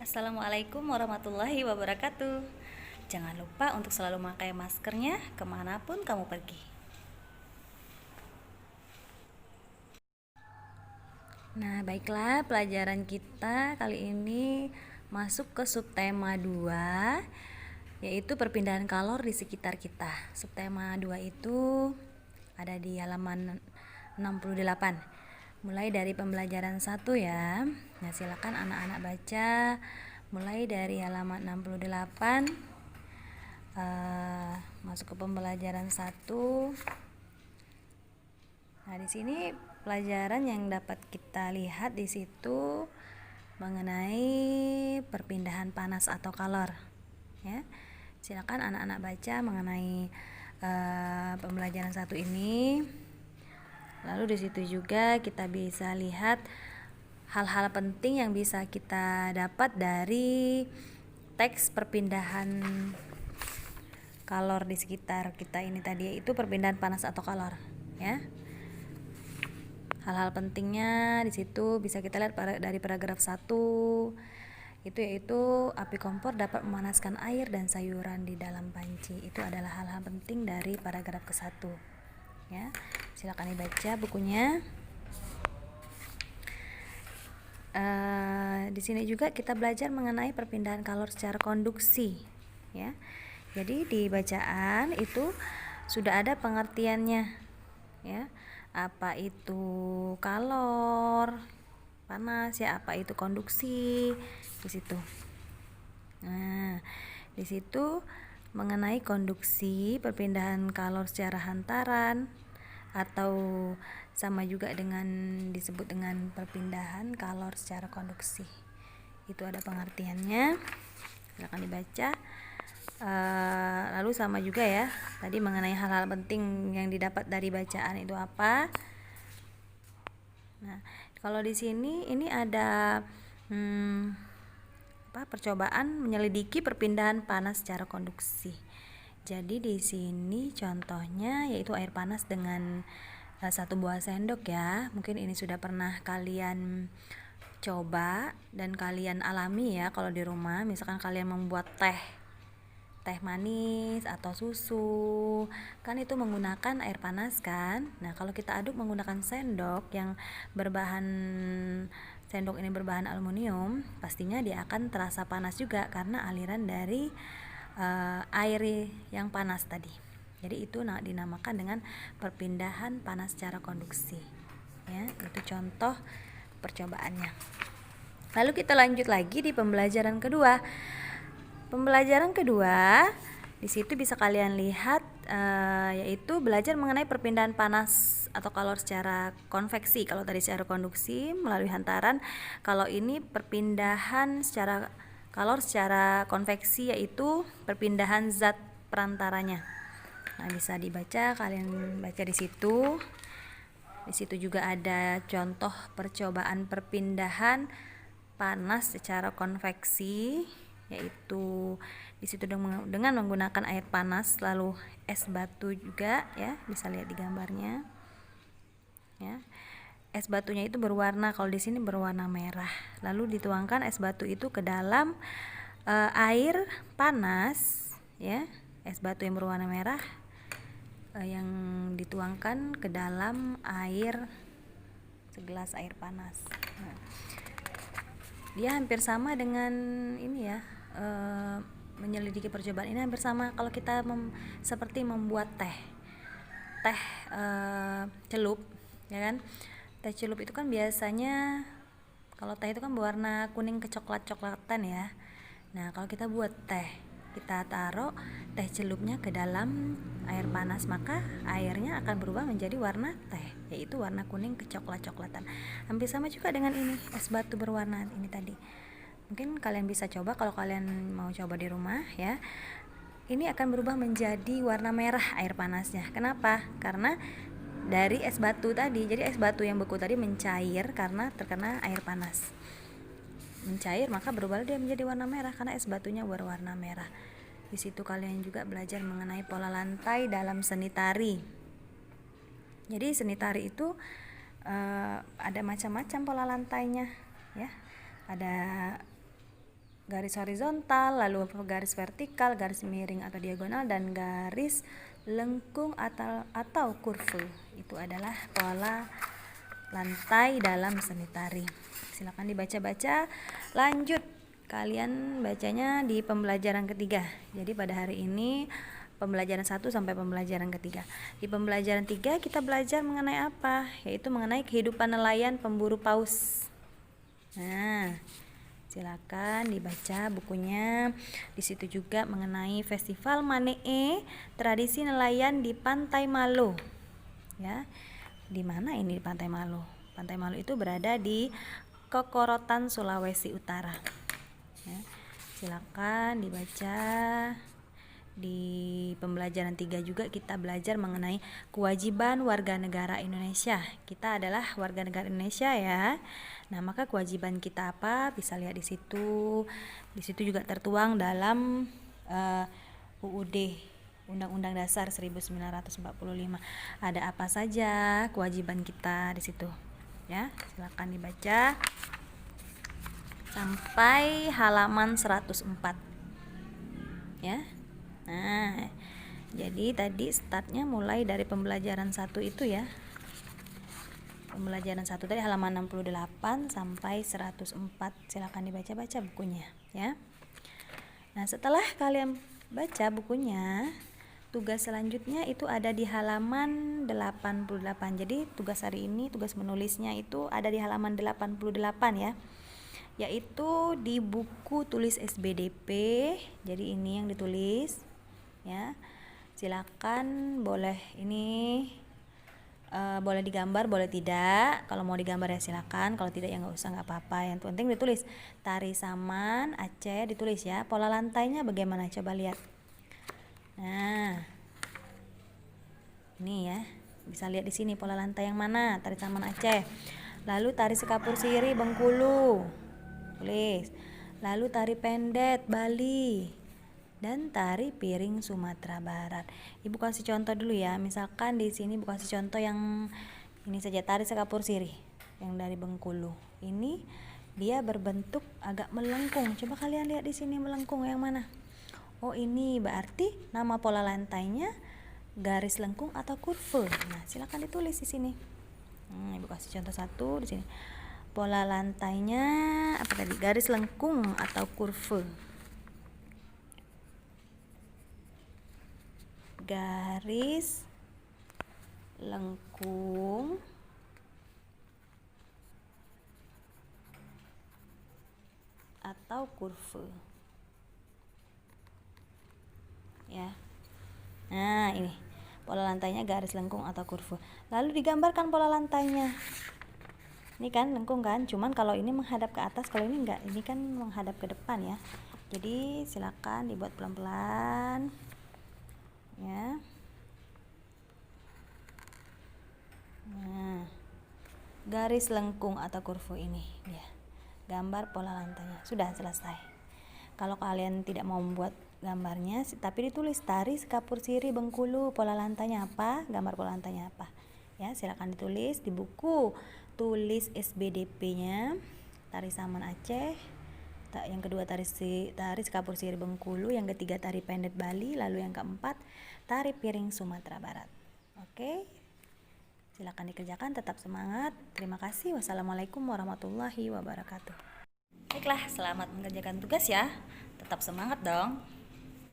Assalamualaikum warahmatullahi wabarakatuh. Jangan lupa untuk selalu memakai maskernya kemanapun kamu pergi. Nah, baiklah, pelajaran kita kali ini masuk ke subtema 2, yaitu perpindahan kalor di sekitar kita. Subtema 2 itu ada di halaman 68. Mulai dari pembelajaran 1 ya. Nah, silakan anak-anak baca mulai dari halaman 68 masuk ke pembelajaran 1. Nah, di sini pelajaran yang dapat kita lihat di situ mengenai perpindahan panas atau kalor. Ya. Silakan anak-anak baca mengenai pembelajaran 1 ini. Lalu di situ juga kita bisa lihat hal-hal penting yang bisa kita dapat dari teks perpindahan kalor di sekitar kita ini tadi, yaitu perpindahan panas atau kalor, ya. Hal-hal pentingnya di situ bisa kita lihat dari paragraf 1, itu yaitu api kompor dapat memanaskan air dan sayuran di dalam panci. Itu adalah hal-hal penting dari paragraf ke-1. Ya. Silakan dibaca bukunya. Di sini juga kita belajar mengenai perpindahan kalor secara konduksi, ya. Jadi di bacaan itu sudah ada pengertiannya, ya. Apa itu kalor panas, ya, apa itu konduksi di situ. Nah, di situ mengenai konduksi, perpindahan kalor secara hantaran atau sama juga dengan disebut dengan perpindahan kalor secara konduksi. Itu ada pengertiannya. Silakan dibaca. Lalu sama juga ya, tadi mengenai hal-hal penting yang didapat dari bacaan itu apa. Nah, kalau di sini ini ada percobaan menyelidiki perpindahan panas secara konduksi. Jadi di sini contohnya yaitu air panas dengan 1 buah sendok ya. Mungkin ini sudah pernah kalian coba dan kalian alami ya kalau di rumah. Misalkan kalian membuat teh manis atau susu, kan itu menggunakan air panas kan. Nah, kalau kita aduk menggunakan sendok yang sendok ini berbahan aluminium, pastinya dia akan terasa panas juga karena aliran dari air yang panas tadi. Jadi itu dinamakan dengan perpindahan panas secara konduksi. Ya, itu contoh percobaannya. Lalu kita lanjut lagi di pembelajaran kedua. Pembelajaran kedua di situ bisa kalian lihat yaitu belajar mengenai perpindahan panas atau kalor secara konveksi. Kalau tadi secara konduksi melalui hantaran, kalau ini perpindahan secara kalor secara konveksi yaitu perpindahan zat perantaranya. Nah, bisa dibaca, kalian baca di situ. Di situ juga ada contoh percobaan perpindahan panas secara konveksi, yaitu di situ dengan menggunakan air panas lalu es batu juga ya, bisa lihat di gambarnya. Ya. Es batunya itu berwarna, kalau di sini berwarna merah. Lalu dituangkan es batu itu ke dalam air panas, ya. Es batu yang berwarna merah yang dituangkan ke dalam segelas air panas. Nah, dia hampir sama dengan ini ya, menyelidiki percobaan ini hampir sama kalau kita seperti membuat teh celup, ya kan. Teh celup itu kan biasanya kalau teh itu kan berwarna kuning kecoklat-coklatan ya. Nah, kalau kita buat teh, kita taruh teh celupnya ke dalam air panas, maka airnya akan berubah menjadi warna teh, yaitu warna kuning kecoklat-coklatan. Hampir sama juga dengan ini, es batu berwarna ini tadi. Mungkin kalian bisa coba kalau kalian mau coba di rumah ya. Ini akan berubah menjadi warna merah air panasnya. Kenapa? Karena dari es batu tadi. Jadi es batu yang beku tadi mencair karena terkena air panas. Mencair maka berubah dia menjadi warna merah karena es batunya berwarna merah. Di situ kalian juga belajar mengenai pola lantai dalam seni tari. Jadi seni tari itu ada macam-macam pola lantainya, ya. Ada garis horizontal, lalu garis vertikal, garis miring atau diagonal, dan garis lengkung atau kurve. Itu adalah pola lantai dalam seni tari. Silakan dibaca-baca. Lanjut, kalian bacanya di pembelajaran ketiga. Jadi pada hari ini pembelajaran 1 sampai pembelajaran ketiga. Di pembelajaran 3 kita belajar mengenai apa? Yaitu mengenai kehidupan nelayan pemburu paus. Nah, silakan dibaca bukunya. Di situ juga mengenai Festival Manee, tradisi nelayan di Pantai Malo. Ya. Di mana ini Pantai Malo? Pantai Malo itu berada di Kokorotan, Sulawesi Utara. Ya. Silakan dibaca. Di pembelajaran 3 juga kita belajar mengenai kewajiban warga negara Indonesia. Kita adalah warga negara Indonesia ya. Nah, maka kewajiban kita apa? Bisa lihat di situ. Di situ juga tertuang dalam UUD, Undang-Undang Dasar 1945. Ada apa saja kewajiban kita di situ? Ya, silakan dibaca sampai halaman 104. Ya. Nah, jadi tadi startnya mulai dari pembelajaran 1 itu ya. Pembelajaran 1 tadi halaman 68 sampai 104. Silakan dibaca-baca bukunya ya. Nah, setelah kalian baca bukunya, tugas selanjutnya itu ada di halaman 88. Jadi tugas hari ini, tugas menulisnya itu ada di halaman 88 ya. Yaitu di buku tulis SBDP. Jadi ini yang ditulis ya. Silakan boleh ini boleh digambar, boleh tidak. Kalau mau digambar ya silakan, kalau tidak ya nggak usah, nggak apa-apa. Yang penting ditulis tari saman Aceh, ditulis ya. Pola lantainya bagaimana, coba lihat. Nah, ini ya, bisa lihat di sini pola lantai yang mana, tari saman Aceh. Lalu tari sekapur siri Bengkulu, tulis. Lalu tari pendet Bali, dan tari piring Sumatera Barat. Ibu kasih contoh dulu ya. Misalkan di sini Ibu kasih contoh yang ini saja, tari sekapur siri yang dari Bengkulu. Ini dia berbentuk agak melengkung. Coba kalian lihat di sini melengkung yang mana? Oh, ini berarti nama pola lantainya garis lengkung atau kurve. Nah, silakan ditulis di sini. Ibu kasih contoh satu di sini. Pola lantainya apa tadi? Garis lengkung atau kurve. Garis lengkung atau kurve ya. Nah, ini pola lantainya garis lengkung atau kurve. Lalu digambarkan pola lantainya. Ini kan lengkung kan, cuman kalau ini menghadap ke atas, kalau ini enggak, ini kan menghadap ke depan ya. Jadi silakan dibuat pelan-pelan ya. Nah, garis lengkung atau kurve ini ya, gambar pola lantainya. Sudah selesai. Kalau kalian tidak mau membuat gambarnya, tapi ditulis tari sekapur siri Bengkulu, pola lantainya apa, gambar pola lantainya apa ya, silakan ditulis di buku tulis SBDP-nya. Tari saman Aceh, yang kedua tari sekapur siri Bengkulu, yang ketiga tari pendet Bali, lalu yang keempat tari piring Sumatera Barat. Oke, silakan dikerjakan, tetap semangat. Terima kasih. Wassalamualaikum warahmatullahi wabarakatuh. Baiklah, selamat mengerjakan tugas ya. Tetap semangat dong.